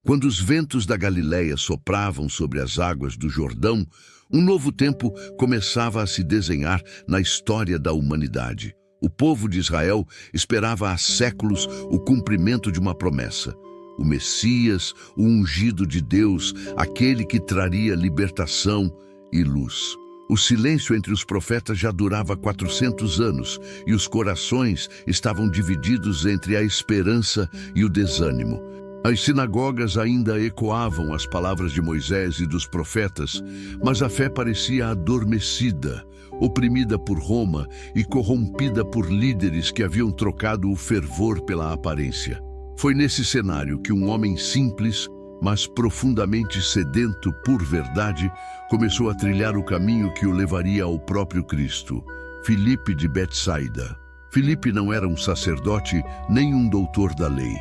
Quando os ventos da Galileia sopravam sobre as águas do Jordão, um novo tempo começava a se desenhar na história da humanidade. O povo de Israel esperava há séculos o cumprimento de uma promessa. O Messias, o ungido de Deus, aquele que traria libertação e luz. O silêncio entre os profetas já durava 400 anos e os corações estavam divididos entre a esperança e o desânimo. As sinagogas ainda ecoavam as palavras de Moisés e dos profetas, mas a fé parecia adormecida, oprimida por Roma e corrompida por líderes que haviam trocado o fervor pela aparência. Foi nesse cenário que um homem simples, mas profundamente sedento por verdade, começou a trilhar o caminho que o levaria ao próprio Cristo, Filipe de Betsaida. Filipe não era um sacerdote nem um doutor da lei.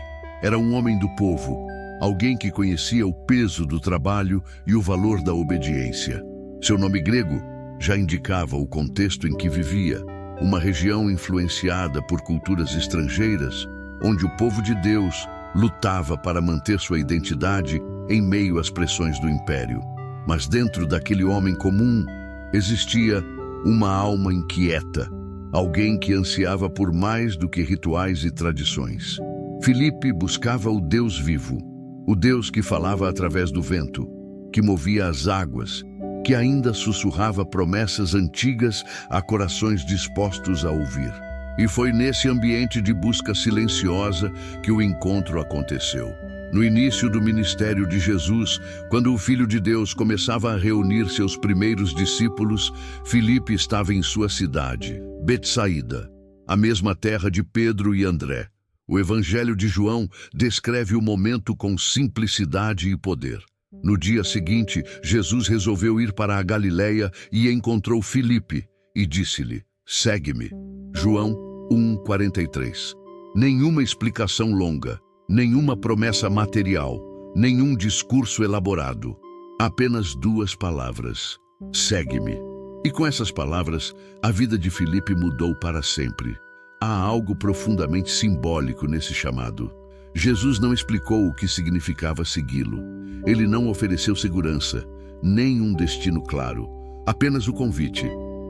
Era um homem do povo, alguém que conhecia o peso do trabalho e o valor da obediência. Seu nome grego já indicava o contexto em que vivia, uma região influenciada por culturas estrangeiras, onde o povo de Deus lutava para manter sua identidade em meio às pressões do império. Mas dentro daquele homem comum existia uma alma inquieta, alguém que ansiava por mais do que rituais e tradições. Filipe buscava o Deus vivo, o Deus que falava através do vento, que movia as águas, que ainda sussurrava promessas antigas a corações dispostos a ouvir. E foi nesse ambiente de busca silenciosa que o encontro aconteceu. No início do ministério de Jesus, quando o Filho de Deus começava a reunir seus primeiros discípulos, Filipe estava em sua cidade, Betsaida, a mesma terra de Pedro e André. O Evangelho de João descreve o momento com simplicidade e poder. No dia seguinte, Jesus resolveu ir para a Galileia e encontrou Filipe e disse-lhe: "Segue-me." João 1:43. Nenhuma explicação longa, nenhuma promessa material, nenhum discurso elaborado. Apenas 2 palavras: "Segue-me." E com essas palavras, a vida de Filipe mudou para sempre. Há algo profundamente simbólico nesse chamado. Jesus não explicou o que significava segui-lo. Ele não ofereceu segurança, nem um destino claro, apenas o convite.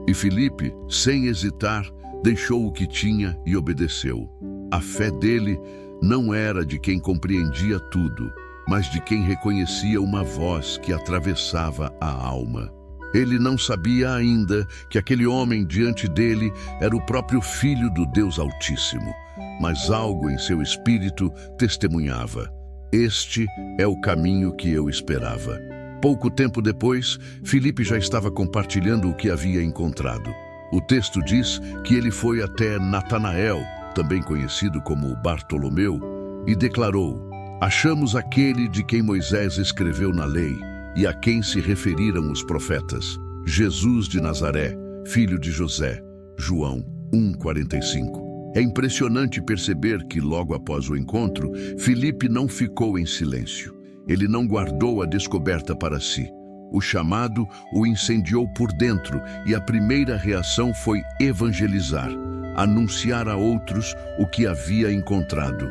E Filipe, sem hesitar, deixou o que tinha e obedeceu. A fé dele não era de quem compreendia tudo, mas de quem reconhecia uma voz que atravessava a alma. Ele não sabia ainda que aquele homem diante dele era o próprio Filho do Deus Altíssimo, mas algo em seu espírito testemunhava: "Este é o caminho que eu esperava." Pouco tempo depois, Filipe já estava compartilhando o que havia encontrado. O texto diz que ele foi até Natanael, também conhecido como Bartolomeu, e declarou: "Achamos aquele de quem Moisés escreveu na lei e a quem se referiram os profetas, Jesus de Nazaré, filho de José." João 1:45. É impressionante perceber que, logo após o encontro, Filipe não ficou em silêncio. Ele não guardou a descoberta para si. O chamado o incendiou por dentro e a primeira reação foi evangelizar, anunciar a outros o que havia encontrado.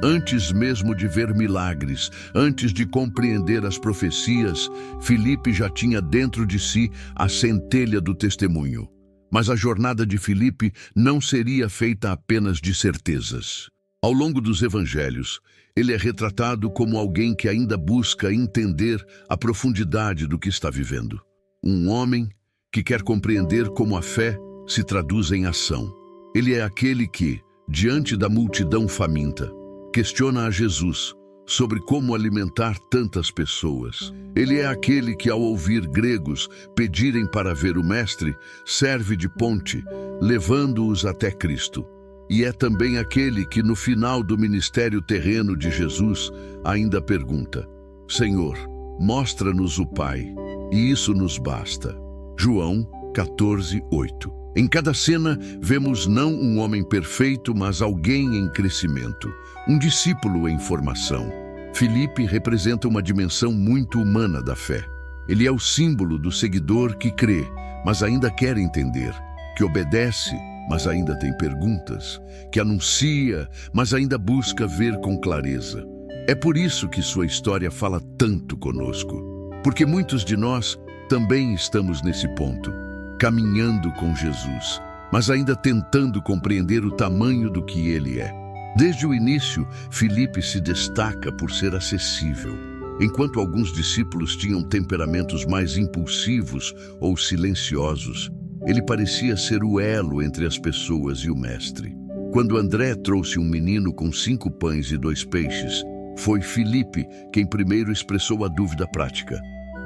Antes mesmo de ver milagres, antes de compreender as profecias, Filipe já tinha dentro de si a centelha do testemunho. Mas a jornada de Filipe não seria feita apenas de certezas. Ao longo dos evangelhos, ele é retratado como alguém que ainda busca entender a profundidade do que está vivendo. Um homem que quer compreender como a fé se traduz em ação. Ele é aquele que, diante da multidão faminta, questiona a Jesus sobre como alimentar tantas pessoas. Ele é aquele que, ao ouvir gregos pedirem para ver o Mestre, serve de ponte, levando-os até Cristo. E é também aquele que, no final do ministério terreno de Jesus, ainda pergunta: "Senhor, mostra-nos o Pai, e isso nos basta." João 14:8. Em cada cena, vemos não um homem perfeito, mas alguém em crescimento, um discípulo em formação. Filipe representa uma dimensão muito humana da fé. Ele é o símbolo do seguidor que crê, mas ainda quer entender, que obedece, mas ainda tem perguntas, que anuncia, mas ainda busca ver com clareza. É por isso que sua história fala tanto conosco, porque muitos de nós também estamos nesse ponto, caminhando com Jesus, mas ainda tentando compreender o tamanho do que ele é. Desde o início, Filipe se destaca por ser acessível. Enquanto alguns discípulos tinham temperamentos mais impulsivos ou silenciosos, ele parecia ser o elo entre as pessoas e o mestre. Quando André trouxe um menino com 5 pães e 2 peixes, foi Filipe quem primeiro expressou a dúvida prática.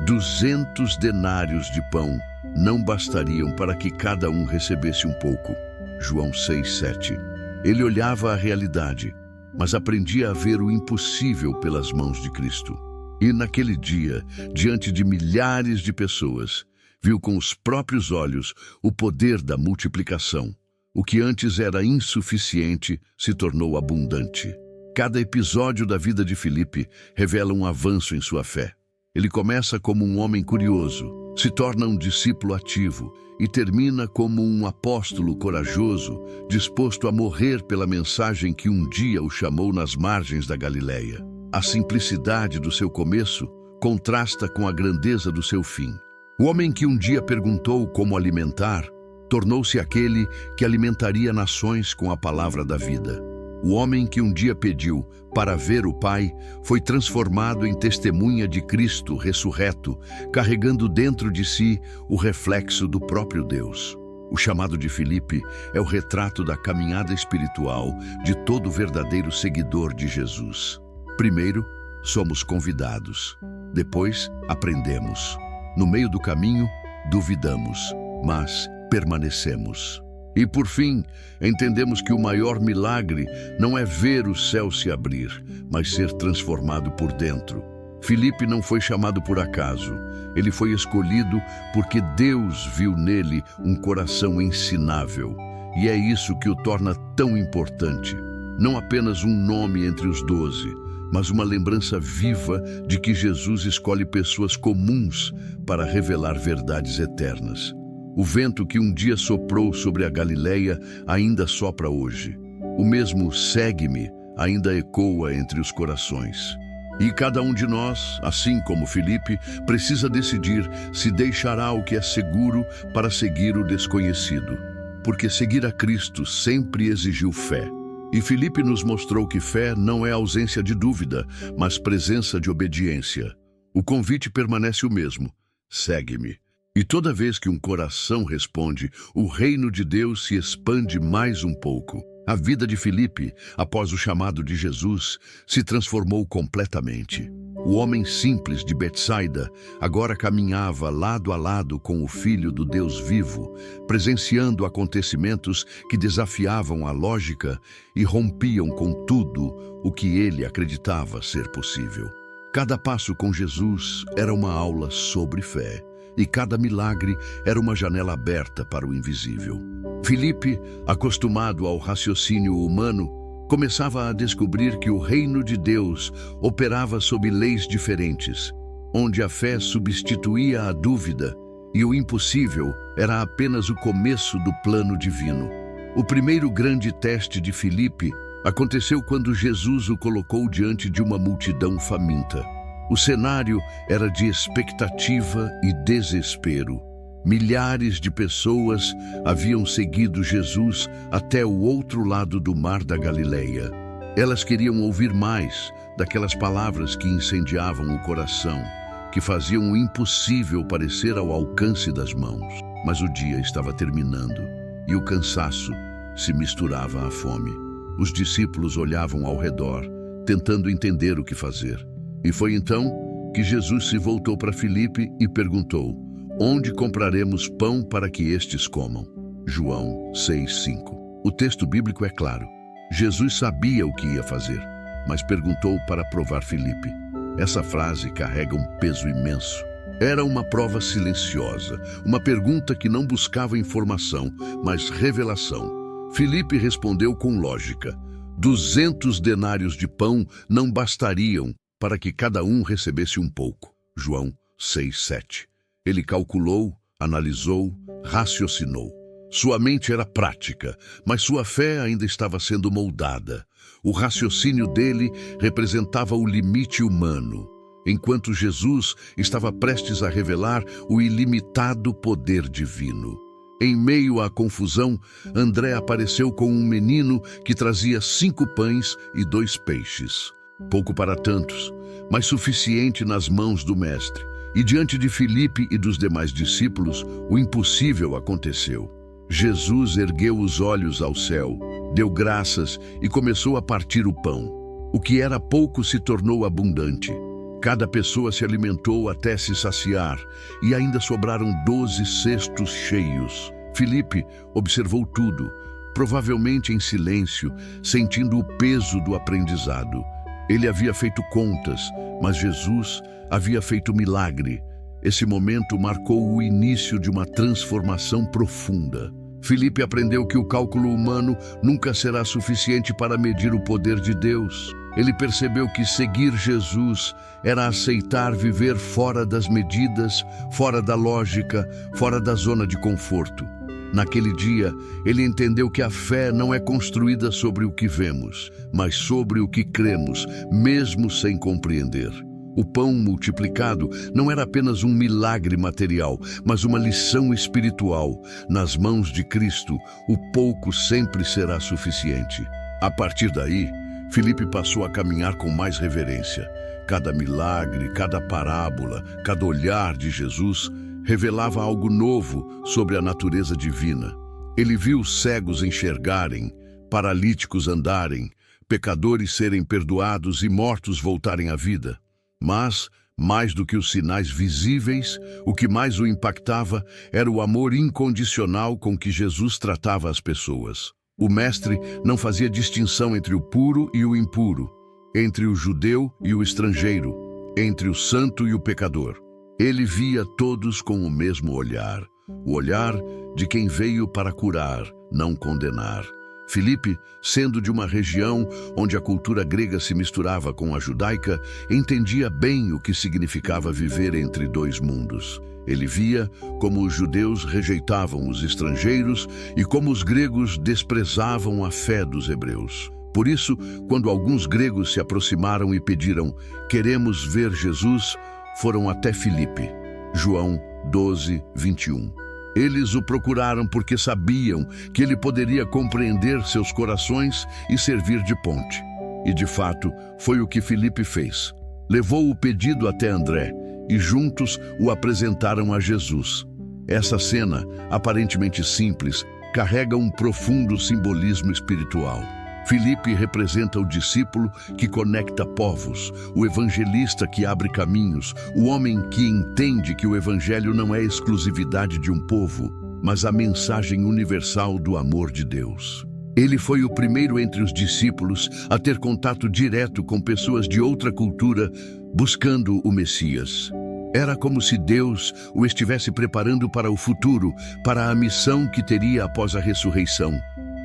200 denários de pão não bastariam para que cada um recebesse um pouco. João 6:7. Ele olhava a realidade, mas aprendia a ver o impossível pelas mãos de Cristo. E naquele dia, diante de milhares de pessoas, viu com os próprios olhos o poder da multiplicação. O que antes era insuficiente se tornou abundante. Cada episódio da vida de Filipe revela um avanço em sua fé. Ele começa como um homem curioso, se torna um discípulo ativo e termina como um apóstolo corajoso, disposto a morrer pela mensagem que um dia o chamou nas margens da Galileia. A simplicidade do seu começo contrasta com a grandeza do seu fim. O homem que um dia perguntou como alimentar, tornou-se aquele que alimentaria nações com a palavra da vida. O homem que um dia pediu para ver o Pai foi transformado em testemunha de Cristo ressurreto, carregando dentro de si o reflexo do próprio Deus. O chamado de Filipe é o retrato da caminhada espiritual de todo verdadeiro seguidor de Jesus. Primeiro, somos convidados. Depois, aprendemos. No meio do caminho, duvidamos, mas permanecemos. E por fim, entendemos que o maior milagre não é ver o céu se abrir, mas ser transformado por dentro. Filipe não foi chamado por acaso. Ele foi escolhido porque Deus viu nele um coração ensinável. E é isso que o torna tão importante. Não apenas um nome entre os 12, mas uma lembrança viva de que Jesus escolhe pessoas comuns para revelar verdades eternas. O vento que um dia soprou sobre a Galileia ainda sopra hoje. O mesmo segue-me ainda ecoa entre os corações. E cada um de nós, assim como Filipe, precisa decidir se deixará o que é seguro para seguir o desconhecido. Porque seguir a Cristo sempre exigiu fé. E Filipe nos mostrou que fé não é ausência de dúvida, mas presença de obediência. O convite permanece o mesmo: segue-me. E toda vez que um coração responde, o reino de Deus se expande mais um pouco. A vida de Filipe, após o chamado de Jesus, se transformou completamente. O homem simples de Betsaida agora caminhava lado a lado com o Filho do Deus vivo, presenciando acontecimentos que desafiavam a lógica e rompiam com tudo o que ele acreditava ser possível. Cada passo com Jesus era uma aula sobre fé. E cada milagre era uma janela aberta para o invisível. Filipe, acostumado ao raciocínio humano, começava a descobrir que o reino de Deus operava sob leis diferentes, onde a fé substituía a dúvida e o impossível era apenas o começo do plano divino. O primeiro grande teste de Filipe aconteceu quando Jesus o colocou diante de uma multidão faminta. O cenário era de expectativa e desespero. Milhares de pessoas haviam seguido Jesus até o outro lado do mar da Galileia. Elas queriam ouvir mais daquelas palavras que incendiavam o coração, que faziam o impossível parecer ao alcance das mãos. Mas o dia estava terminando e o cansaço se misturava à fome. Os discípulos olhavam ao redor, tentando entender o que fazer. E foi então que Jesus se voltou para Filipe e perguntou: onde compraremos pão para que estes comam? João 6:5. O texto bíblico é claro. Jesus sabia o que ia fazer, mas perguntou para provar Filipe. Essa frase carrega um peso imenso. Era uma prova silenciosa, uma pergunta que não buscava informação, mas revelação. Filipe respondeu com lógica: 200 denários de pão não bastariam para que cada um recebesse um pouco. João 6:7. Ele calculou, analisou, raciocinou. Sua mente era prática, mas sua fé ainda estava sendo moldada. O raciocínio dele representava o limite humano, enquanto Jesus estava prestes a revelar o ilimitado poder divino. Em meio à confusão, André apareceu com um menino que trazia 5 pães e 2 peixes. Pouco para tantos, mas suficiente nas mãos do mestre. E diante de Filipe e dos demais discípulos, o impossível aconteceu. Jesus ergueu os olhos ao céu, deu graças e começou a partir o pão. O que era pouco se tornou abundante. Cada pessoa se alimentou até se saciar, e ainda sobraram 12 cestos cheios. Filipe observou tudo, provavelmente em silêncio, sentindo o peso do aprendizado. Ele havia feito contas, mas Jesus havia feito milagre. Esse momento marcou o início de uma transformação profunda. Filipe aprendeu que o cálculo humano nunca será suficiente para medir o poder de Deus. Ele percebeu que seguir Jesus era aceitar viver fora das medidas, fora da lógica, fora da zona de conforto. Naquele dia, ele entendeu que a fé não é construída sobre o que vemos, mas sobre o que cremos, mesmo sem compreender. O pão multiplicado não era apenas um milagre material, mas uma lição espiritual. Nas mãos de Cristo, o pouco sempre será suficiente. A partir daí, Filipe passou a caminhar com mais reverência. Cada milagre, cada parábola, cada olhar de Jesus revelava algo novo sobre a natureza divina. Ele viu cegos enxergarem, paralíticos andarem, pecadores serem perdoados e mortos voltarem à vida. Mas, mais do que os sinais visíveis, o que mais o impactava era o amor incondicional com que Jesus tratava as pessoas. O mestre não fazia distinção entre o puro e o impuro, entre o judeu e o estrangeiro, entre o santo e o pecador. Ele via todos com o mesmo olhar, o olhar de quem veio para curar, não condenar. Filipe, sendo de uma região onde a cultura grega se misturava com a judaica, entendia bem o que significava viver entre 2 mundos. Ele via como os judeus rejeitavam os estrangeiros e como os gregos desprezavam a fé dos hebreus. Por isso, quando alguns gregos se aproximaram e pediram: "Queremos ver Jesus", foram até Filipe. João 12, 21. Eles o procuraram porque sabiam que ele poderia compreender seus corações e servir de ponte. E de fato, foi o que Filipe fez. Levou o pedido até André e juntos o apresentaram a Jesus. Essa cena, aparentemente simples, carrega um profundo simbolismo espiritual. Filipe representa o discípulo que conecta povos, o evangelista que abre caminhos, o homem que entende que o evangelho não é exclusividade de um povo, mas a mensagem universal do amor de Deus. Ele foi o primeiro entre os discípulos a ter contato direto com pessoas de outra cultura, buscando o Messias. Era como se Deus o estivesse preparando para o futuro, para a missão que teria após a ressurreição: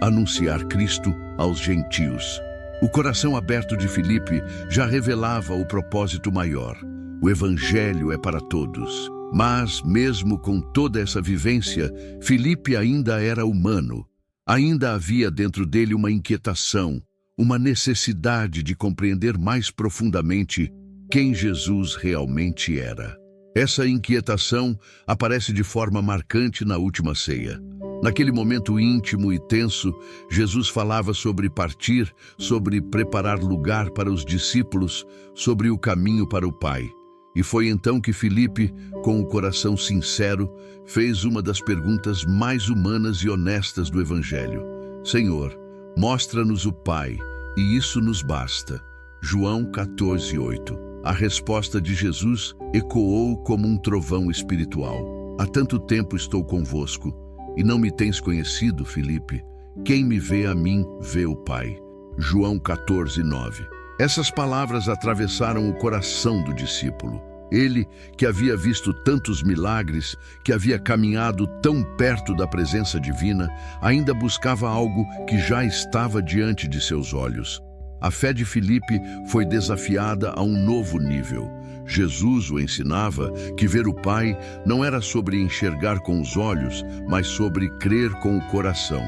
anunciar Cristo aos gentios. O coração aberto de Filipe já revelava o propósito maior. O Evangelho é para todos. Mas, mesmo com toda essa vivência, Filipe ainda era humano. Ainda havia dentro dele uma inquietação, uma necessidade de compreender mais profundamente quem Jesus realmente era. Essa inquietação aparece de forma marcante na última ceia. Naquele momento íntimo e tenso, Jesus falava sobre partir, sobre preparar lugar para os discípulos, sobre o caminho para o Pai. E foi então que Filipe, com o coração sincero, fez uma das perguntas mais humanas e honestas do Evangelho: "Senhor, mostra-nos o Pai, e isso nos basta." João 14, 8. A resposta de Jesus ecoou como um trovão espiritual: "Há tanto tempo estou convosco, e não me tens conhecido, Filipe? Quem me vê a mim, vê o Pai." João 14, 9. Essas palavras atravessaram o coração do discípulo. Ele, que havia visto tantos milagres, que havia caminhado tão perto da presença divina, ainda buscava algo que já estava diante de seus olhos. A fé de Filipe foi desafiada a um novo nível. Jesus o ensinava que ver o Pai não era sobre enxergar com os olhos, mas sobre crer com o coração.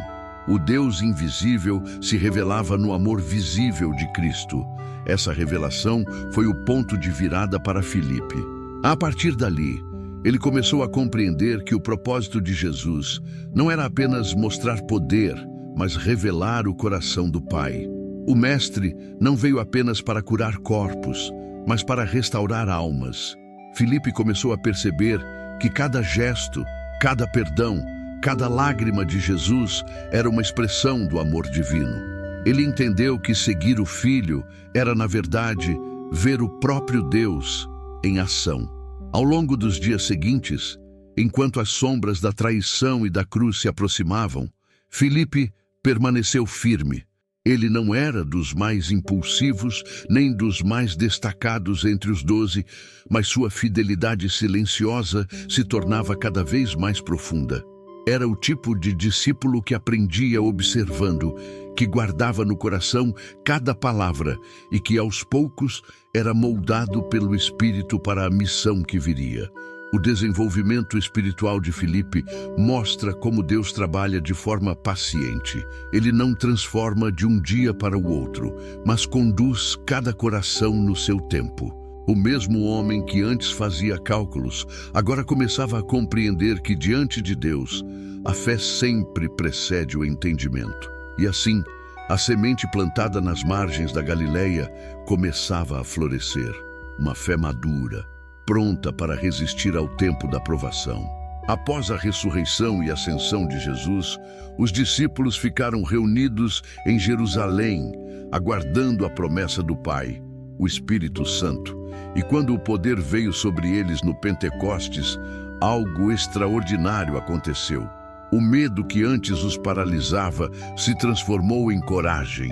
O Deus invisível se revelava no amor visível de Cristo. Essa revelação foi o ponto de virada para Filipe. A partir dali, ele começou a compreender que o propósito de Jesus não era apenas mostrar poder, mas revelar o coração do Pai. O Mestre não veio apenas para curar corpos, mas para restaurar almas. Filipe começou a perceber que cada gesto, cada perdão, cada lágrima de Jesus era uma expressão do amor divino. Ele entendeu que seguir o Filho era, na verdade, ver o próprio Deus em ação. Ao longo dos dias seguintes, enquanto as sombras da traição e da cruz se aproximavam, Filipe permaneceu firme. Ele não era dos mais impulsivos, nem dos mais destacados entre os 12, mas sua fidelidade silenciosa se tornava cada vez mais profunda. Era o tipo de discípulo que aprendia observando, que guardava no coração cada palavra e que, aos poucos, era moldado pelo Espírito para a missão que viria. O desenvolvimento espiritual de Filipe mostra como Deus trabalha de forma paciente. Ele não transforma de um dia para o outro, mas conduz cada coração no seu tempo. O mesmo homem que antes fazia cálculos, agora começava a compreender que diante de Deus, a fé sempre precede o entendimento. E assim, a semente plantada nas margens da Galileia começava a florescer. Uma fé madura, pronta para resistir ao tempo da provação. Após a ressurreição e ascensão de Jesus, os discípulos ficaram reunidos em Jerusalém, aguardando a promessa do Pai, o Espírito Santo. E quando o poder veio sobre eles no Pentecostes, algo extraordinário aconteceu. O medo que antes os paralisava se transformou em coragem.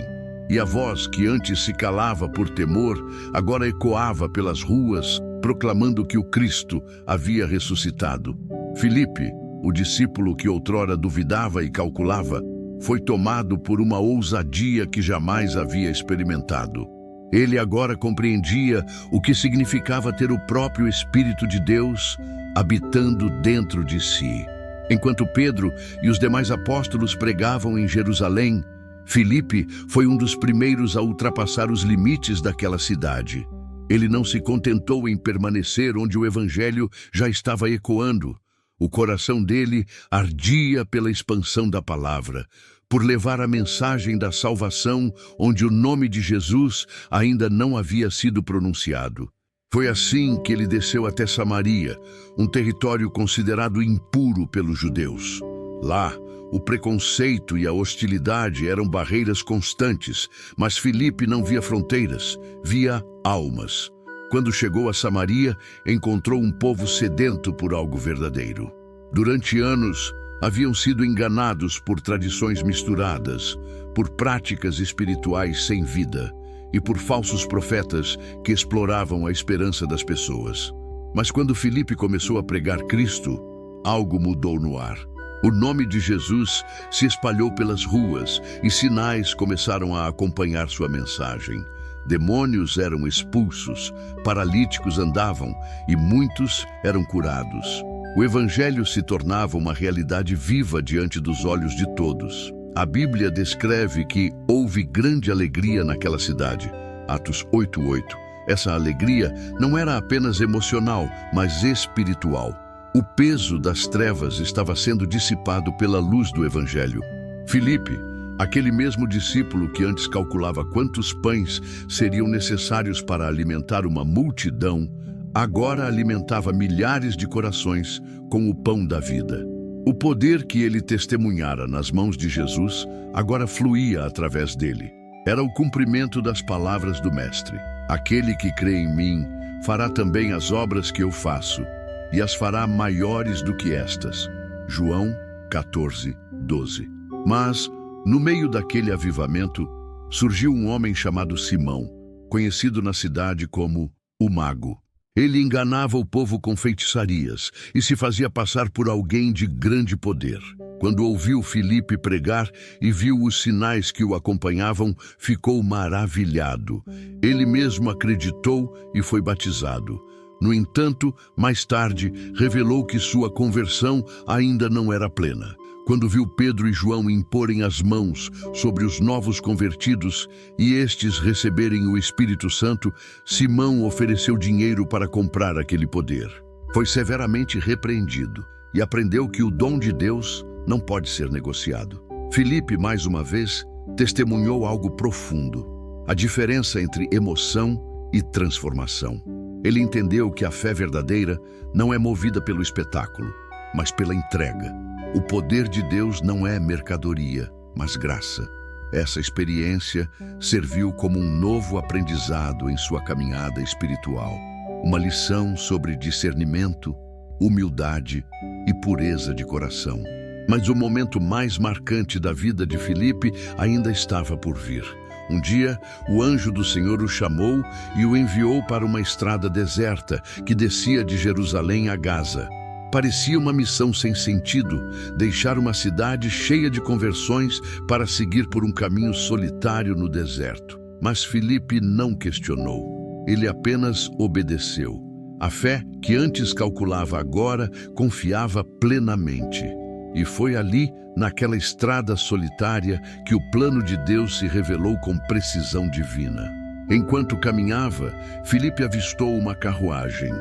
E a voz que antes se calava por temor, agora ecoava pelas ruas, proclamando que o Cristo havia ressuscitado. Filipe, o discípulo que outrora duvidava e calculava, foi tomado por uma ousadia que jamais havia experimentado. Ele agora compreendia o que significava ter o próprio Espírito de Deus habitando dentro de si. Enquanto Pedro e os demais apóstolos pregavam em Jerusalém, Filipe foi um dos primeiros a ultrapassar os limites daquela cidade. Ele não se contentou em permanecer onde o Evangelho já estava ecoando. O coração dele ardia pela expansão da palavra, por levar a mensagem da salvação onde o nome de Jesus ainda não havia sido pronunciado. Foi assim que ele desceu até Samaria, um território considerado impuro pelos judeus. Lá, o preconceito e a hostilidade eram barreiras constantes, mas Filipe não via fronteiras, via almas. Quando chegou a Samaria, encontrou um povo sedento por algo verdadeiro. Durante anos, haviam sido enganados por tradições misturadas, por práticas espirituais sem vida e por falsos profetas que exploravam a esperança das pessoas. Mas quando Filipe começou a pregar Cristo, algo mudou no ar. O nome de Jesus se espalhou pelas ruas e sinais começaram a acompanhar sua mensagem. Demônios eram expulsos, paralíticos andavam e muitos eram curados. O Evangelho se tornava uma realidade viva diante dos olhos de todos. A Bíblia descreve que houve grande alegria naquela cidade. Atos 8:8. Essa alegria não era apenas emocional, mas espiritual. O peso das trevas estava sendo dissipado pela luz do Evangelho. Filipe, aquele mesmo discípulo que antes calculava quantos pães seriam necessários para alimentar uma multidão, agora alimentava milhares de corações com o pão da vida. O poder que ele testemunhara nas mãos de Jesus agora fluía através dele. Era o cumprimento das palavras do Mestre. Aquele que crê em mim fará também as obras que eu faço, e as fará maiores do que estas. João 14:12. Mas, no meio daquele avivamento, surgiu um homem chamado Simão, conhecido na cidade como o Mago. Ele enganava o povo com feitiçarias e se fazia passar por alguém de grande poder. Quando ouviu Filipe pregar e viu os sinais que o acompanhavam, ficou maravilhado. Ele mesmo acreditou e foi batizado. No entanto, mais tarde, revelou que sua conversão ainda não era plena. quando viu Pedro e João imporem as mãos sobre os novos convertidos e estes receberem o Espírito Santo, Simão ofereceu dinheiro para comprar aquele poder. Foi severamente repreendido e aprendeu que o dom de Deus não pode ser negociado. Filipe, mais uma vez, testemunhou algo profundo: a diferença entre emoção e transformação. Ele entendeu que a fé verdadeira não é movida pelo espetáculo, mas pela entrega. O poder de Deus não é mercadoria, mas graça. Essa experiência serviu como um novo aprendizado em sua caminhada espiritual. Uma lição sobre discernimento, humildade e pureza de coração. Mas o momento mais marcante da vida de Filipe ainda estava por vir. Um dia, o anjo do Senhor o chamou e o enviou para uma estrada deserta que descia de Jerusalém a Gaza. Parecia uma missão sem sentido, deixar uma cidade cheia de conversões para seguir por um caminho solitário no deserto. Mas Filipe não questionou. Ele apenas obedeceu. A fé que antes calculava agora confiava plenamente. E foi ali, naquela estrada solitária, que o plano de Deus se revelou com precisão divina. Enquanto caminhava, Filipe avistou uma carruagem.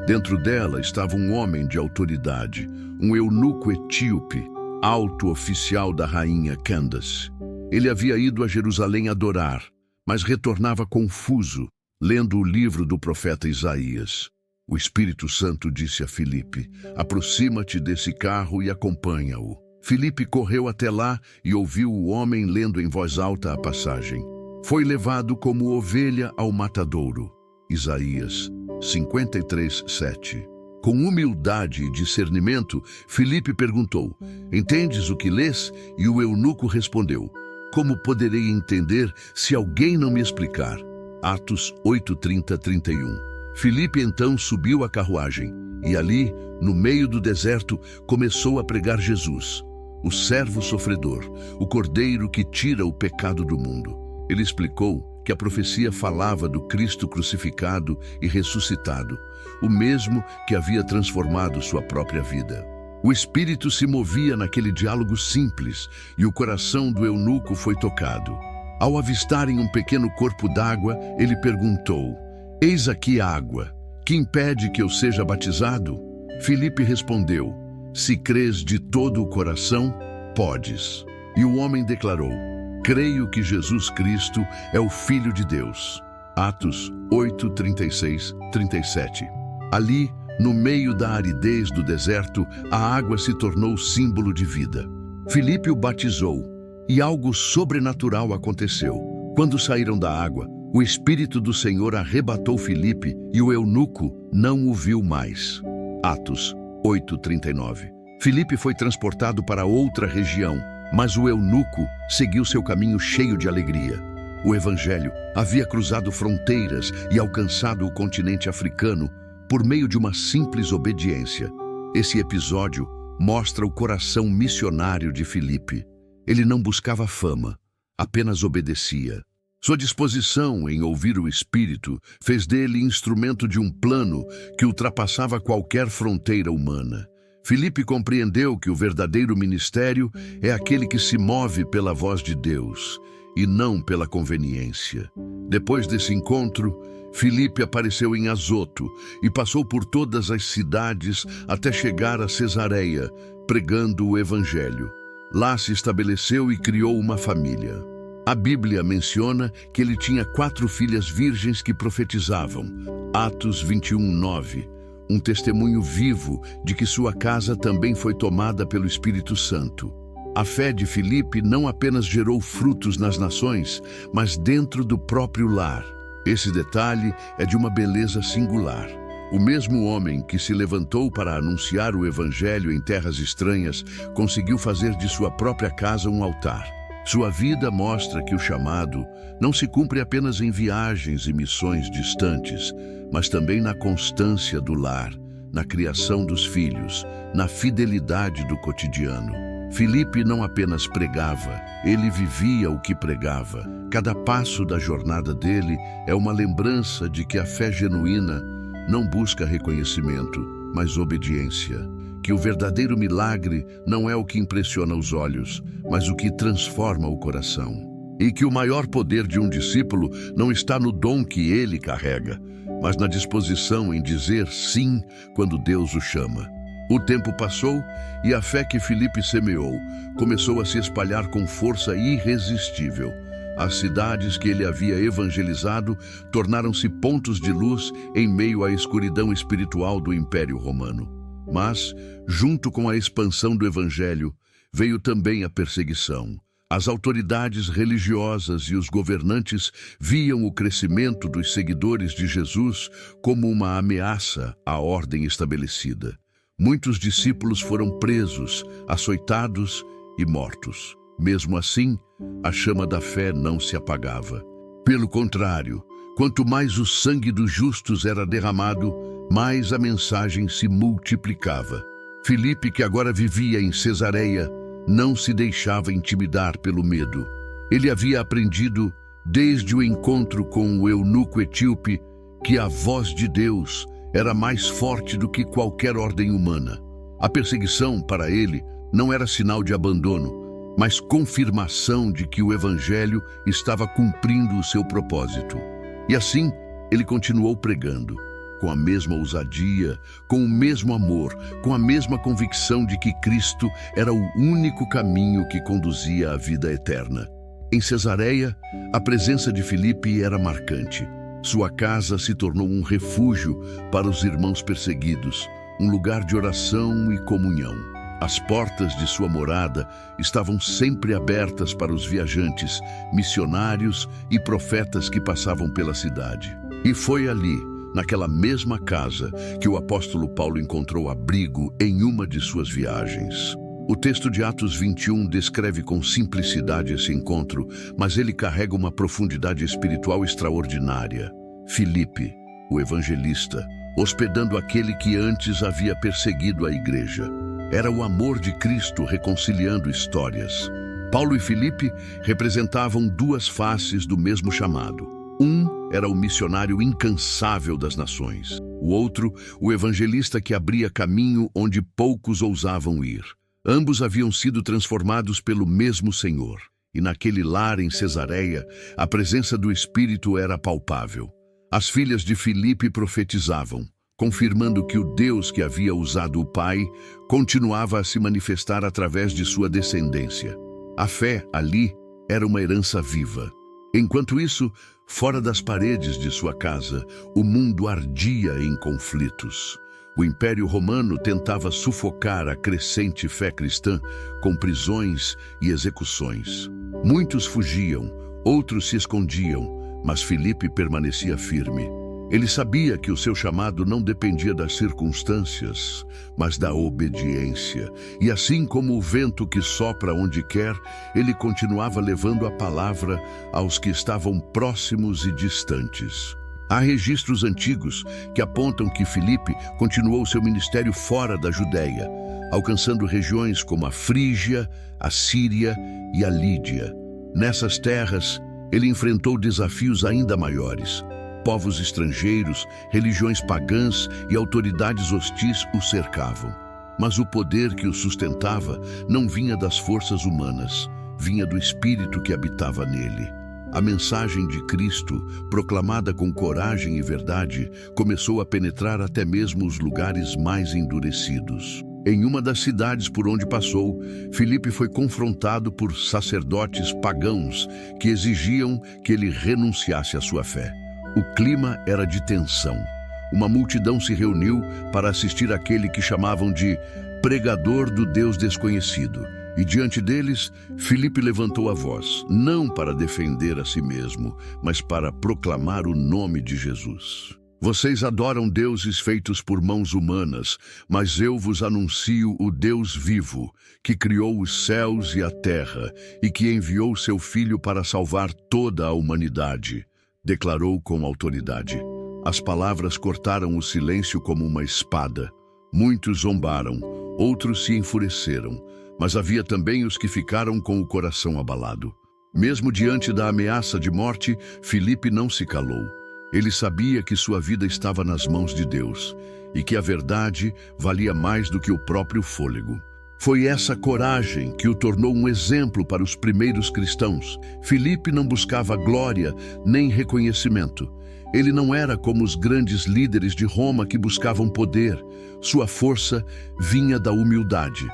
Dentro dela estava um homem de autoridade, um eunuco etíope, alto oficial da rainha Candace. Ele havia ido a Jerusalém adorar, mas retornava confuso, lendo o livro do profeta Isaías. O Espírito Santo disse a Filipe: aproxima-te desse carro e acompanha-o. Filipe correu até lá e ouviu o homem lendo em voz alta a passagem. Foi levado como ovelha ao matadouro. Isaías 53:7. Com humildade e discernimento, Filipe perguntou: entendes o que lês? E o eunuco respondeu: como poderei entender se alguém não me explicar? Atos 8:30-31. Filipe então subiu à carruagem e ali, no meio do deserto, começou a pregar Jesus, o servo sofredor, o cordeiro que tira o pecado do mundo. Ele explicou que a profecia falava do Cristo crucificado e ressuscitado, o mesmo que havia transformado sua própria vida. O Espírito se movia naquele diálogo simples e o coração do eunuco foi tocado. Ao avistarem um pequeno corpo d'água, ele perguntou: eis aqui a água, que impede que eu seja batizado? Filipe respondeu: se crês de todo o coração, podes. E o homem declarou: creio que Jesus Cristo é o Filho de Deus. Atos 8:36-37. Ali, no meio da aridez do deserto, a água se tornou símbolo de vida. Filipe o batizou, e algo sobrenatural aconteceu. Quando saíram da água, o Espírito do Senhor arrebatou Filipe e o eunuco não o viu mais. Atos 8:39. Filipe foi transportado para outra região, mas o eunuco seguiu seu caminho cheio de alegria. O Evangelho havia cruzado fronteiras e alcançado o continente africano por meio de uma simples obediência. Esse episódio mostra o coração missionário de Filipe. Ele não buscava fama, apenas obedecia. Sua disposição em ouvir o Espírito fez dele instrumento de um plano que ultrapassava qualquer fronteira humana. Filipe compreendeu que o verdadeiro ministério é aquele que se move pela voz de Deus e não pela conveniência. Depois desse encontro, Filipe apareceu em Azoto e passou por todas as cidades até chegar a Cesareia, pregando o Evangelho. Lá se estabeleceu e criou uma família. A Bíblia menciona que ele tinha 4 filhas virgens que profetizavam. Atos 21:9. Um testemunho vivo de que sua casa também foi tomada pelo Espírito Santo. A fé de Filipe não apenas gerou frutos nas nações, mas dentro do próprio lar. Esse detalhe é de uma beleza singular. O mesmo homem que se levantou para anunciar o Evangelho em terras estranhas conseguiu fazer de sua própria casa um altar. Sua vida mostra que o chamado não se cumpre apenas em viagens e missões distantes, mas também na constância do lar, na criação dos filhos, na fidelidade do cotidiano. Filipe não apenas pregava, ele vivia o que pregava. Cada passo da jornada dele é uma lembrança de que a fé genuína não busca reconhecimento, mas obediência. que o verdadeiro milagre não é o que impressiona os olhos, mas o que transforma o coração. E que o maior poder de um discípulo não está no dom que ele carrega, mas na disposição em dizer sim quando Deus o chama. O tempo passou e a fé que Filipe semeou começou a se espalhar com força irresistível. As cidades que ele havia evangelizado tornaram-se pontos de luz em meio à escuridão espiritual do Império Romano. Mas, junto com a expansão do Evangelho, veio também a perseguição. As autoridades religiosas e os governantes viam o crescimento dos seguidores de Jesus como uma ameaça à ordem estabelecida. Muitos discípulos foram presos, açoitados e mortos. Mesmo assim, a chama da fé não se apagava. Pelo contrário, quanto mais o sangue dos justos era derramado, mais a mensagem se multiplicava. Filipe, que agora vivia em Cesareia, não se deixava intimidar pelo medo. Ele havia aprendido, desde o encontro com o eunuco etíope, que a voz de Deus era mais forte do que qualquer ordem humana. A perseguição, para ele, não era sinal de abandono, mas confirmação de que o Evangelho estava cumprindo o seu propósito. E assim, ele continuou pregando, com a mesma ousadia, com o mesmo amor, com a mesma convicção de que Cristo era o único caminho que conduzia à vida eterna. Em Cesareia, a presença de Filipe era marcante. Sua casa se tornou um refúgio para os irmãos perseguidos, um lugar de oração e comunhão. As portas de sua morada estavam sempre abertas para os viajantes, missionários e profetas que passavam pela cidade. E foi ali, naquela mesma casa, que o apóstolo Paulo encontrou abrigo em uma de suas viagens. O texto de Atos 21 descreve com simplicidade esse encontro, mas ele carrega uma profundidade espiritual extraordinária. Filipe, o evangelista, hospedando aquele que antes havia perseguido a igreja. Era o amor de Cristo reconciliando histórias. Paulo e Filipe representavam duas faces do mesmo chamado. Um era o missionário incansável das nações. O outro, o evangelista que abria caminho onde poucos ousavam ir. Ambos haviam sido transformados pelo mesmo Senhor. E naquele lar em Cesareia, a presença do Espírito era palpável. As filhas de Filipe profetizavam, confirmando que o Deus que havia usado o pai continuava a se manifestar através de sua descendência. A fé, ali, era uma herança viva. Enquanto isso, fora das paredes de sua casa, o mundo ardia em conflitos. O Império Romano tentava sufocar a crescente fé cristã com prisões e execuções. Muitos fugiam, outros se escondiam, mas Filipe permanecia firme. Ele sabia que o seu chamado não dependia das circunstâncias, mas da obediência. E assim como o vento que sopra onde quer, ele continuava levando a palavra aos que estavam próximos e distantes. Há registros antigos que apontam que Filipe continuou seu ministério fora da Judéia, alcançando regiões como a Frígia, a Síria e a Lídia. Nessas terras, ele enfrentou desafios ainda maiores. Povos estrangeiros, religiões pagãs e autoridades hostis o cercavam. Mas o poder que o sustentava não vinha das forças humanas, vinha do Espírito que habitava nele. A mensagem de Cristo, proclamada com coragem e verdade, começou a penetrar até mesmo os lugares mais endurecidos. Em uma das cidades por onde passou, Filipe foi confrontado por sacerdotes pagãos que exigiam que ele renunciasse à sua fé. O clima era de tensão. Uma multidão se reuniu para assistir àquele que chamavam de pregador do Deus desconhecido. E diante deles, Filipe levantou a voz, não para defender a si mesmo, mas para proclamar o nome de Jesus. Vocês adoram deuses feitos por mãos humanas, mas eu vos anuncio o Deus vivo, que criou os céus e a terra, e que enviou seu Filho para salvar toda a humanidade, declarou com autoridade. As palavras cortaram o silêncio como uma espada. Muitos zombaram, outros se enfureceram, mas havia também os que ficaram com o coração abalado. Mesmo diante da ameaça de morte, Filipe não se calou. Ele sabia que sua vida estava nas mãos de Deus e que a verdade valia mais do que o próprio fôlego. Foi essa coragem que o tornou um exemplo para os primeiros cristãos. Filipe não buscava glória nem reconhecimento. Ele não era como os grandes líderes de Roma que buscavam poder. Sua força vinha da humildade.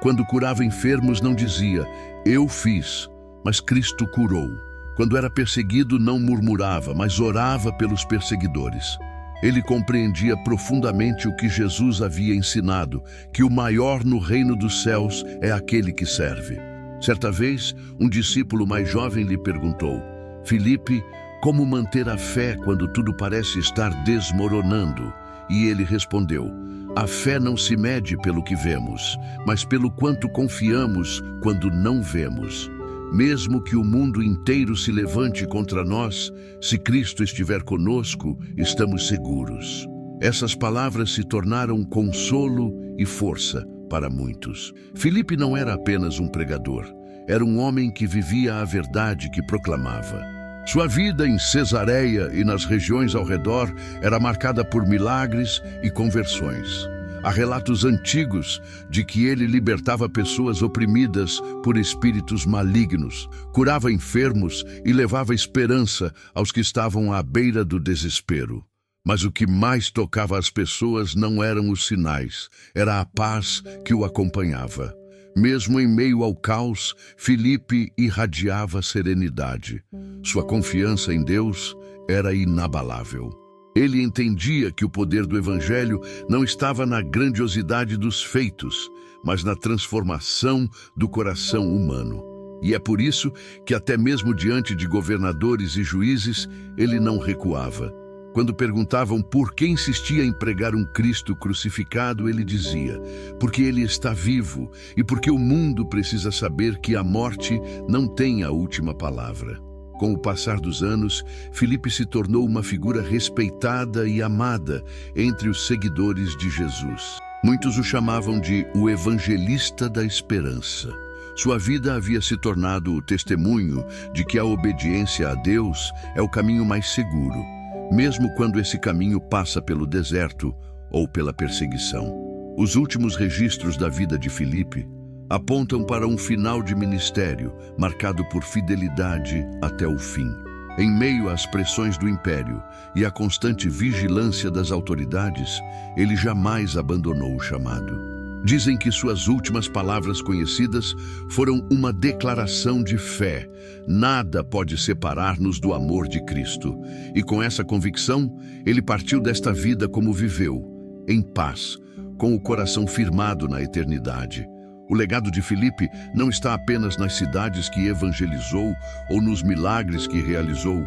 Quando curava enfermos, não dizia, eu fiz, mas Cristo curou. Quando era perseguido, não murmurava, mas orava pelos perseguidores. Ele compreendia profundamente o que Jesus havia ensinado, que o maior no reino dos céus é aquele que serve. Certa vez, um discípulo mais jovem lhe perguntou, Filipe, como manter a fé quando tudo parece estar desmoronando? E ele respondeu, a fé não se mede pelo que vemos, mas pelo quanto confiamos quando não vemos. Mesmo que o mundo inteiro se levante contra nós, se Cristo estiver conosco, estamos seguros. Essas palavras se tornaram consolo e força para muitos. Filipe não era apenas um pregador, era um homem que vivia a verdade que proclamava. Sua vida em Cesareia e nas regiões ao redor era marcada por milagres e conversões. Há relatos antigos de que ele libertava pessoas oprimidas por espíritos malignos, curava enfermos e levava esperança aos que estavam à beira do desespero. Mas o que mais tocava as pessoas não eram os sinais, era a paz que o acompanhava. Mesmo em meio ao caos, Filipe irradiava serenidade. Sua confiança em Deus era inabalável. Ele entendia que o poder do Evangelho não estava na grandiosidade dos feitos, mas na transformação do coração humano. E é por isso que até mesmo diante de governadores e juízes, ele não recuava. Quando perguntavam por que insistia em pregar um Cristo crucificado, ele dizia, porque ele está vivo e porque o mundo precisa saber que a morte não tem a última palavra. Com o passar dos anos, Filipe se tornou uma figura respeitada e amada entre os seguidores de Jesus. Muitos o chamavam de o evangelista da esperança. Sua vida havia se tornado o testemunho de que a obediência a Deus é o caminho mais seguro, mesmo quando esse caminho passa pelo deserto ou pela perseguição. Os últimos registros da vida de Filipe apontam para um final de ministério marcado por fidelidade até o fim. Em meio às pressões do império e à constante vigilância das autoridades, ele jamais abandonou o chamado. Dizem que suas últimas palavras conhecidas foram uma declaração de fé. Nada pode separar-nos do amor de Cristo. E com essa convicção, ele partiu desta vida como viveu, em paz, com o coração firmado na eternidade. O legado de Filipe não está apenas nas cidades que evangelizou ou nos milagres que realizou,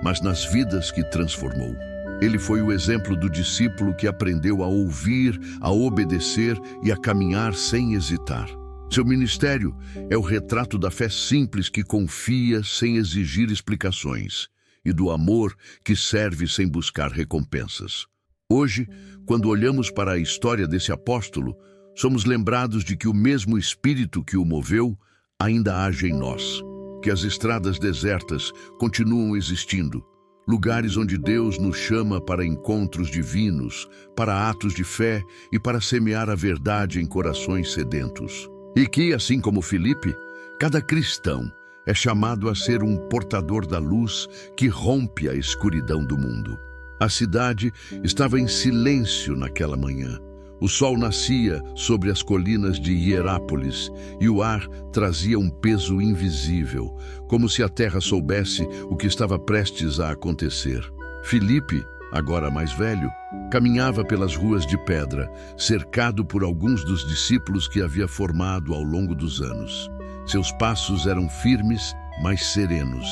mas nas vidas que transformou. Ele foi o exemplo do discípulo que aprendeu a ouvir, a obedecer e a caminhar sem hesitar. Seu ministério é o retrato da fé simples que confia sem exigir explicações e do amor que serve sem buscar recompensas. Hoje, quando olhamos para a história desse apóstolo, somos lembrados de que o mesmo Espírito que o moveu ainda age em nós, que as estradas desertas continuam existindo, lugares onde Deus nos chama para encontros divinos, para atos de fé e para semear a verdade em corações sedentos. E que, assim como Filipe, cada cristão é chamado a ser um portador da luz que rompe a escuridão do mundo. A cidade estava em silêncio naquela manhã. O sol nascia sobre as colinas de Hierápolis e o ar trazia um peso invisível, como se a terra soubesse o que estava prestes a acontecer. Filipe, agora mais velho, caminhava pelas ruas de pedra, cercado por alguns dos discípulos que havia formado ao longo dos anos. Seus passos eram firmes, mas serenos.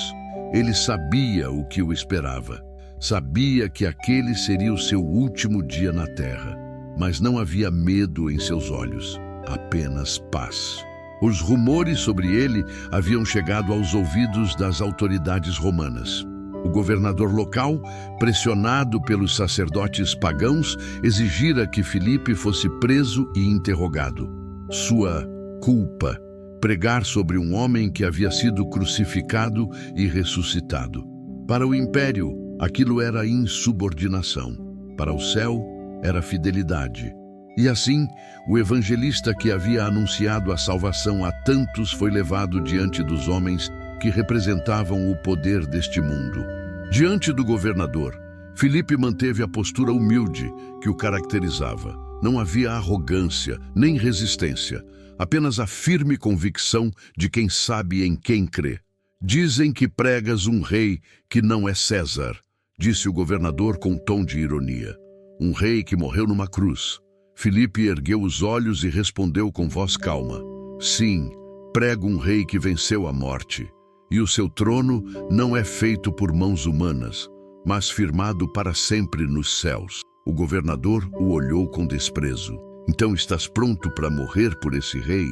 Ele sabia o que o esperava. Sabia que aquele seria o seu último dia na terra. Mas não havia medo em seus olhos, apenas paz. Os rumores sobre ele haviam chegado aos ouvidos das autoridades romanas. O governador local, pressionado pelos sacerdotes pagãos, exigira que Filipe fosse preso e interrogado. Sua culpa, pregar sobre um homem que havia sido crucificado e ressuscitado. Para o império, Aquilo era insubordinação. Para o céu, era fidelidade. E assim, o evangelista que havia anunciado a salvação a tantos foi levado diante dos homens que representavam o poder deste mundo. Diante do governador, Filipe manteve a postura humilde que o caracterizava. Não havia arrogância nem resistência, apenas a firme convicção de quem sabe em quem crê. Dizem que pregas um rei que não é César, disse o governador com tom de ironia. Um rei que morreu numa cruz. Filipe ergueu os olhos e respondeu com voz calma. Sim, prego um rei que venceu a morte. E o seu trono não é feito por mãos humanas, mas firmado para sempre nos céus. O governador o olhou com desprezo. Então estás pronto para morrer por esse rei?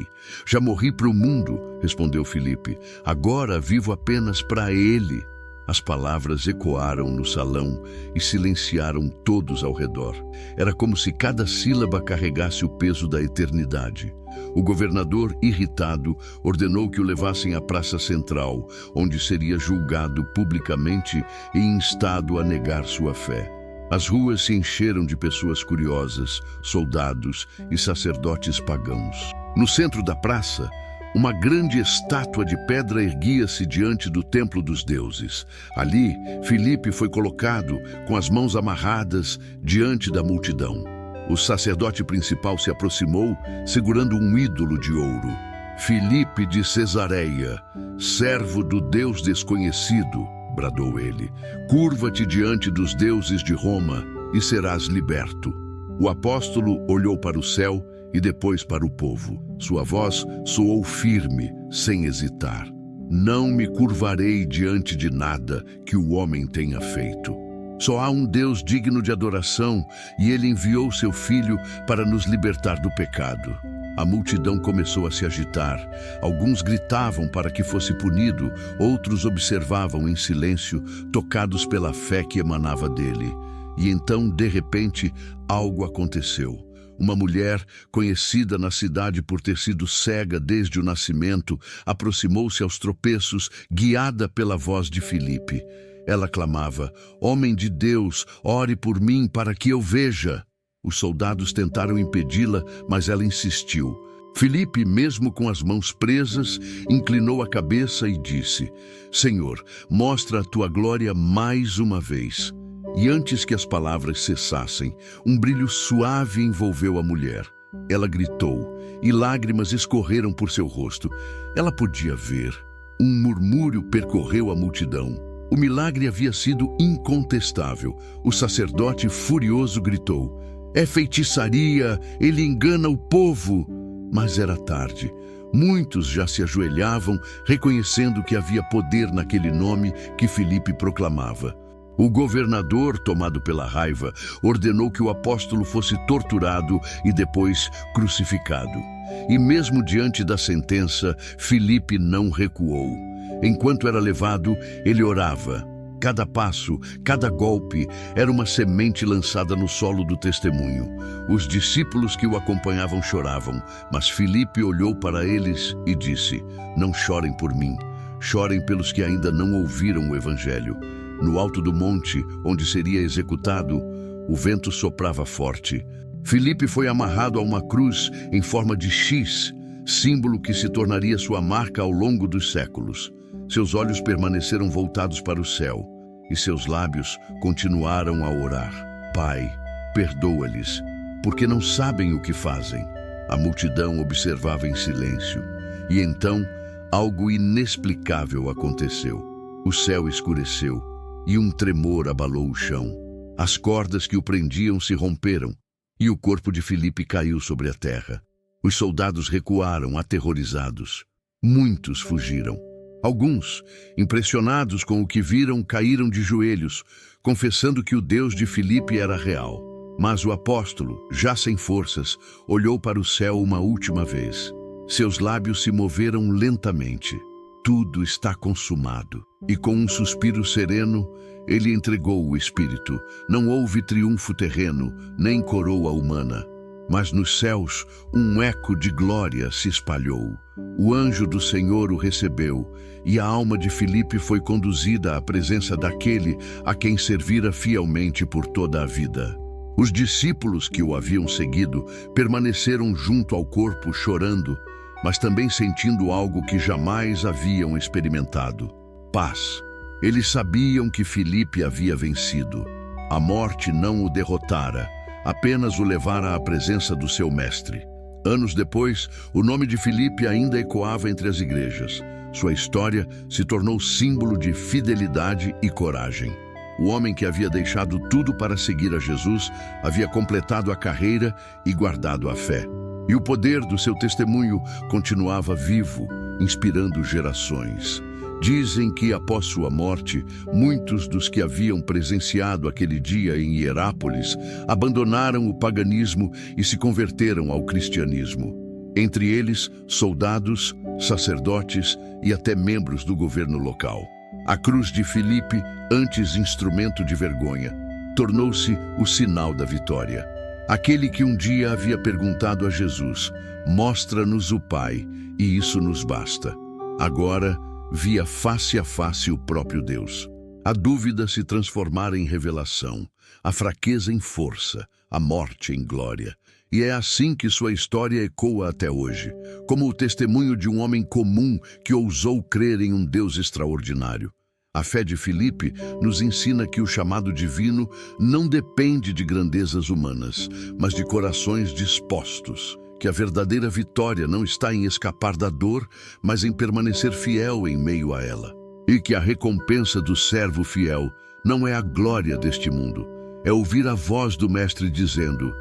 Já morri para o mundo, respondeu Filipe. Agora vivo apenas para ele. As palavras ecoaram no salão e silenciaram todos ao redor. Era como se cada sílaba carregasse o peso da eternidade. O governador, irritado, ordenou que o levassem à praça central, onde seria julgado publicamente e instado a negar sua fé. As ruas se encheram de pessoas curiosas, soldados e sacerdotes pagãos. No centro da praça, uma grande estátua de pedra erguia-se diante do templo dos deuses. Ali, Filipe foi colocado com as mãos amarradas diante da multidão. O sacerdote principal se aproximou, segurando um ídolo de ouro. Filipe de Cesareia, servo do Deus desconhecido, bradou ele. Curva-te diante dos deuses de Roma e serás liberto. O apóstolo olhou para o céu e depois para o povo. Sua voz soou firme, sem hesitar. Não me curvarei diante de nada que o homem tenha feito. Só há um Deus digno de adoração e ele enviou seu Filho para nos libertar do pecado. A multidão começou a se agitar. Alguns gritavam para que fosse punido, outros observavam em silêncio, tocados pela fé que emanava dele. E então, de repente, algo aconteceu. Uma mulher, conhecida na cidade por ter sido cega desde o nascimento, aproximou-se aos tropeços, guiada pela voz de Filipe. Ela clamava: Homem de Deus, ore por mim para que eu veja. Os soldados tentaram impedi-la, mas ela insistiu. Filipe, mesmo com as mãos presas, inclinou a cabeça e disse: Senhor, mostra a tua glória mais uma vez. E antes que as palavras cessassem, um brilho suave envolveu a mulher. Ela gritou, e lágrimas escorreram por seu rosto. Ela podia ver. Um murmúrio percorreu a multidão. O milagre havia sido incontestável. O sacerdote furioso gritou: É feitiçaria, ele engana o povo. Mas era tarde. Muitos já se ajoelhavam, reconhecendo que havia poder naquele nome que Filipe proclamava. O governador, tomado pela raiva, ordenou que o apóstolo fosse torturado e depois crucificado. E mesmo diante da sentença, Filipe não recuou. Enquanto era levado, ele orava. Cada passo, cada golpe, era uma semente lançada no solo do testemunho. Os discípulos que o acompanhavam choravam, mas Filipe olhou para eles e disse: Não chorem por mim, chorem pelos que ainda não ouviram o evangelho. No alto do monte, onde seria executado, o vento soprava forte. Filipe foi amarrado a uma cruz em forma de X, símbolo que se tornaria sua marca ao longo dos séculos. Seus olhos permaneceram voltados para o céu, e seus lábios continuaram a orar. Pai, perdoa-lhes, porque não sabem o que fazem. A multidão observava em silêncio, e então algo inexplicável aconteceu. O céu escureceu, e um tremor abalou o chão. As cordas que o prendiam se romperam, e o corpo de Filipe caiu sobre a terra. Os soldados recuaram, aterrorizados. Muitos fugiram. Alguns, impressionados com o que viram, caíram de joelhos, confessando que o Deus de Filipe era real. Mas o apóstolo, já sem forças, olhou para o céu uma última vez. Seus lábios se moveram lentamente. Tudo está consumado. E com um suspiro sereno, ele entregou o Espírito. Não houve triunfo terreno, nem coroa humana. Mas nos céus, um eco de glória se espalhou. O anjo do Senhor o recebeu, e a alma de Filipe foi conduzida à presença daquele a quem servira fielmente por toda a vida. Os discípulos que o haviam seguido permaneceram junto ao corpo chorando, mas também sentindo algo que jamais haviam experimentado: paz. Eles sabiam que Filipe havia vencido. A morte não o derrotara, apenas o levara à presença do seu mestre. Anos depois, o nome de Filipe ainda ecoava entre as igrejas. Sua história se tornou símbolo de fidelidade e coragem. O homem que havia deixado tudo para seguir a Jesus havia completado a carreira e guardado a fé. E o poder do seu testemunho continuava vivo, inspirando gerações. Dizem que, após sua morte, muitos dos que haviam presenciado aquele dia em Hierápolis abandonaram o paganismo e se converteram ao cristianismo. Entre eles, soldados, sacerdotes e até membros do governo local. A cruz de Filipe, antes instrumento de vergonha, tornou-se o sinal da vitória. Aquele que um dia havia perguntado a Jesus: "Mostra-nos o Pai, e isso nos basta." Agora, via face a face o próprio Deus. A dúvida se transformara em revelação, a fraqueza em força, a morte em glória. E é assim que sua história ecoa até hoje, como o testemunho de um homem comum que ousou crer em um Deus extraordinário. A fé de Filipe nos ensina que o chamado divino não depende de grandezas humanas, mas de corações dispostos, que a verdadeira vitória não está em escapar da dor, mas em permanecer fiel em meio a ela. E que a recompensa do servo fiel não é a glória deste mundo, é ouvir a voz do Mestre dizendo: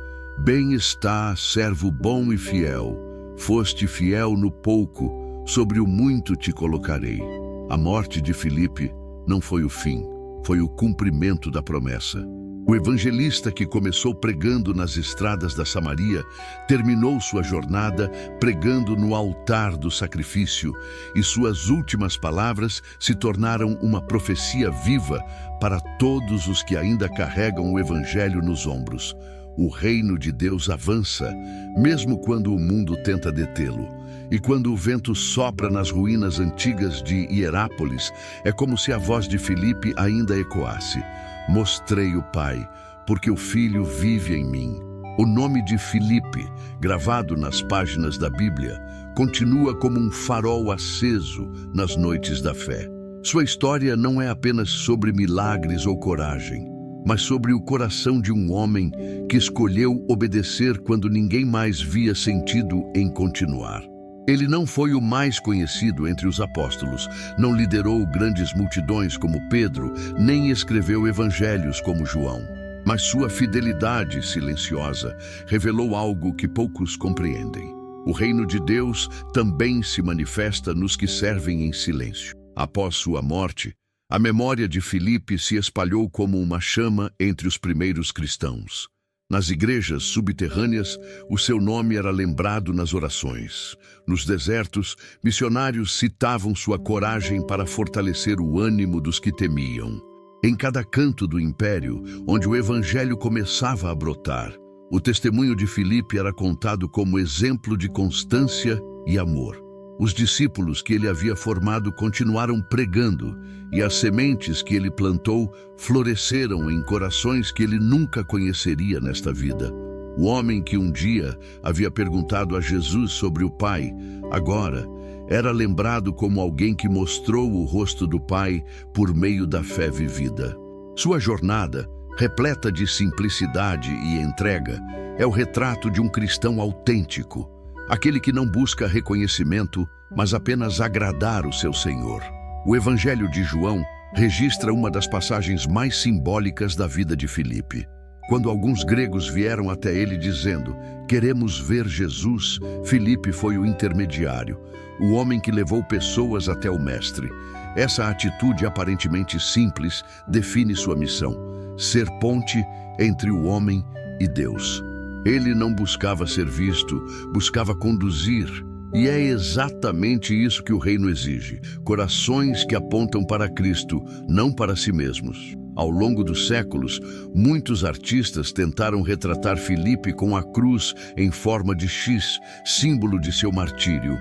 "Bem está, servo bom e fiel. Foste fiel no pouco, sobre o muito te colocarei." A morte de Filipe não foi o fim, foi o cumprimento da promessa. O evangelista que começou pregando nas estradas da Samaria terminou sua jornada pregando no altar do sacrifício, e suas últimas palavras se tornaram uma profecia viva para todos os que ainda carregam o evangelho nos ombros. O reino de Deus avança, mesmo quando o mundo tenta detê-lo. E quando o vento sopra nas ruínas antigas de Hierápolis, é como se a voz de Filipe ainda ecoasse: "Mostrei o Pai, porque o Filho vive em mim." O nome de Filipe, gravado nas páginas da Bíblia, continua como um farol aceso nas noites da fé. Sua história não é apenas sobre milagres ou coragem, mas sobre o coração de um homem que escolheu obedecer quando ninguém mais via sentido em continuar. Ele não foi o mais conhecido entre os apóstolos, não liderou grandes multidões como Pedro, nem escreveu evangelhos como João. Mas sua fidelidade silenciosa revelou algo que poucos compreendem. O reino de Deus também se manifesta nos que servem em silêncio. Após sua morte, a memória de Filipe se espalhou como uma chama entre os primeiros cristãos. Nas igrejas subterrâneas, o seu nome era lembrado nas orações. Nos desertos, missionários citavam sua coragem para fortalecer o ânimo dos que temiam. Em cada canto do império, onde o evangelho começava a brotar, o testemunho de Filipe era contado como exemplo de constância e amor. Os discípulos que ele havia formado continuaram pregando, e as sementes que ele plantou floresceram em corações que ele nunca conheceria nesta vida. O homem que um dia havia perguntado a Jesus sobre o Pai, agora era lembrado como alguém que mostrou o rosto do Pai por meio da fé vivida. Sua jornada, repleta de simplicidade e entrega, é o retrato de um cristão autêntico, aquele que não busca reconhecimento, mas apenas agradar o seu Senhor. O Evangelho de João registra uma das passagens mais simbólicas da vida de Filipe. Quando alguns gregos vieram até ele dizendo: "Queremos ver Jesus", Filipe foi o intermediário, o homem que levou pessoas até o Mestre. Essa atitude aparentemente simples define sua missão: ser ponte entre o homem e Deus. Ele não buscava ser visto, buscava conduzir. E é exatamente isso que o reino exige: corações que apontam para Cristo, não para si mesmos. Ao longo dos séculos, muitos artistas tentaram retratar Filipe com a cruz em forma de X, símbolo de seu martírio.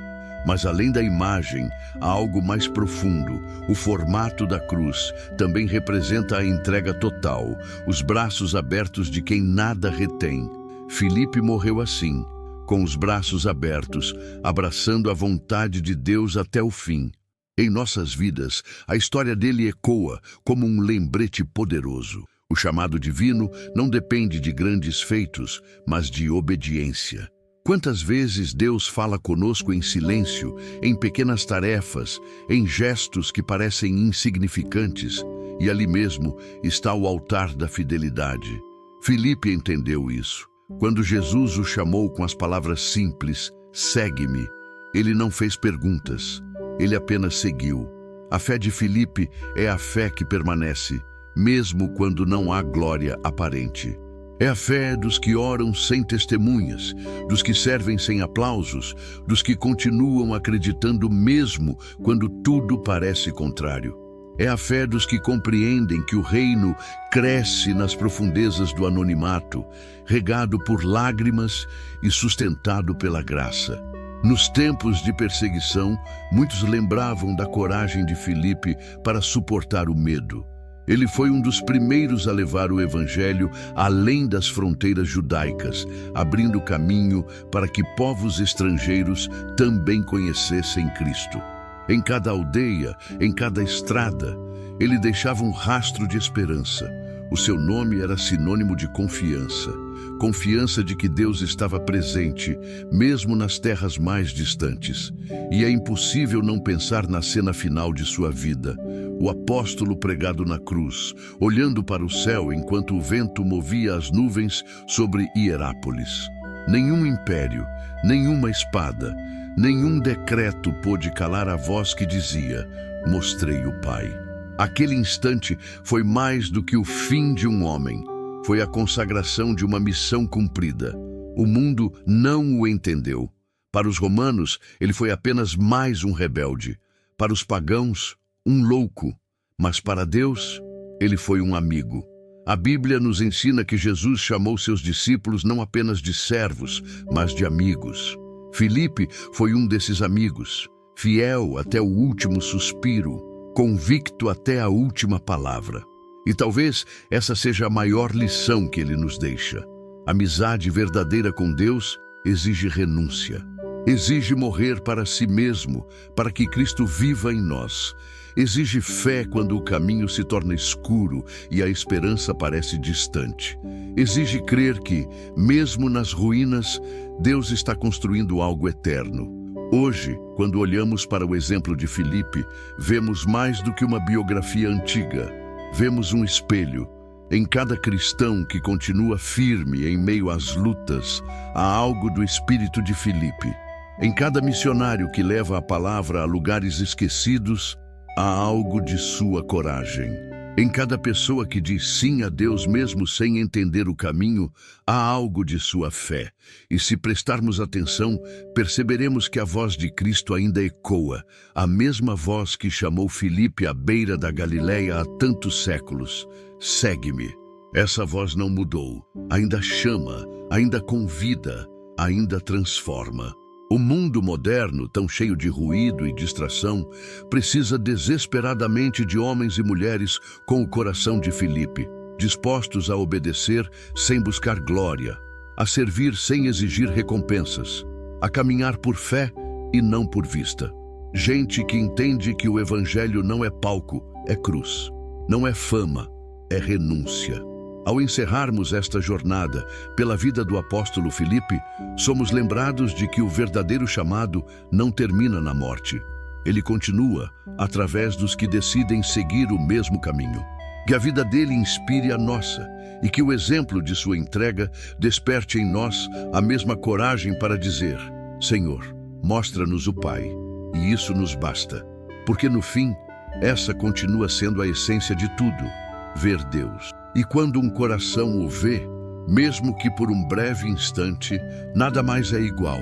Mas além da imagem, há algo mais profundo. O formato da cruz também representa a entrega total, os braços abertos de quem nada retém. Filipe morreu assim, com os braços abertos, abraçando a vontade de Deus até o fim. Em nossas vidas, a história dele ecoa como um lembrete poderoso. O chamado divino não depende de grandes feitos, mas de obediência. Quantas vezes Deus fala conosco em silêncio, em pequenas tarefas, em gestos que parecem insignificantes, e ali mesmo está o altar da fidelidade. Filipe entendeu isso. Quando Jesus o chamou com as palavras simples, "Segue-me", ele não fez perguntas, ele apenas seguiu. A fé de Filipe é a fé que permanece, mesmo quando não há glória aparente. É a fé dos que oram sem testemunhas, dos que servem sem aplausos, dos que continuam acreditando mesmo quando tudo parece contrário. É a fé dos que compreendem que o reino cresce nas profundezas do anonimato, regado por lágrimas e sustentado pela graça. Nos tempos de perseguição, muitos lembravam da coragem de Filipe para suportar o medo. Ele foi um dos primeiros a levar o evangelho além das fronteiras judaicas, abrindo caminho para que povos estrangeiros também conhecessem Cristo. Em cada aldeia, em cada estrada, ele deixava um rastro de esperança. O seu nome era sinônimo de confiança. Confiança de que Deus estava presente, mesmo nas terras mais distantes. E é impossível não pensar na cena final de sua vida. O apóstolo pregado na cruz, olhando para o céu enquanto o vento movia as nuvens sobre Hierápolis. Nenhum império, nenhuma espada, nenhum decreto pôde calar a voz que dizia: "Mostrei o Pai". Aquele instante foi mais do que o fim de um homem. Foi a consagração de uma missão cumprida. O mundo não o entendeu. Para os romanos, ele foi apenas mais um rebelde. Para os pagãos, um louco. Mas para Deus, ele foi um amigo. A Bíblia nos ensina que Jesus chamou seus discípulos não apenas de servos, mas de amigos. Filipe foi um desses amigos, fiel até o último suspiro, convicto até a última palavra. E talvez essa seja a maior lição que ele nos deixa. Amizade verdadeira com Deus exige renúncia. Exige morrer para si mesmo, para que Cristo viva em nós. Exige fé quando o caminho se torna escuro e a esperança parece distante. Exige crer que, mesmo nas ruínas, Deus está construindo algo eterno. Hoje, quando olhamos para o exemplo de Filipe, vemos mais do que uma biografia antiga. Vemos um espelho. Em cada cristão que continua firme em meio às lutas, há algo do espírito de Filipe. Em cada missionário que leva a palavra a lugares esquecidos, há algo de sua coragem. Em cada pessoa que diz sim a Deus mesmo sem entender o caminho, há algo de sua fé. E se prestarmos atenção, perceberemos que a voz de Cristo ainda ecoa, a mesma voz que chamou Filipe à beira da Galileia há tantos séculos. Segue-me. Essa voz não mudou. Ainda chama, ainda convida, ainda transforma. O mundo moderno, tão cheio de ruído e distração, precisa desesperadamente de homens e mulheres com o coração de Filipe, dispostos a obedecer sem buscar glória, a servir sem exigir recompensas, a caminhar por fé e não por vista. Gente que entende que o evangelho não é palco, é cruz. Não é fama, é renúncia. Ao encerrarmos esta jornada pela vida do apóstolo Filipe, somos lembrados de que o verdadeiro chamado não termina na morte. Ele continua através dos que decidem seguir o mesmo caminho. Que a vida dele inspire a nossa e que o exemplo de sua entrega desperte em nós a mesma coragem para dizer: Senhor, mostra-nos o Pai, e isso nos basta. Porque no fim, essa continua sendo a essência de tudo: ver Deus. E quando um coração o vê, mesmo que por um breve instante, nada mais é igual.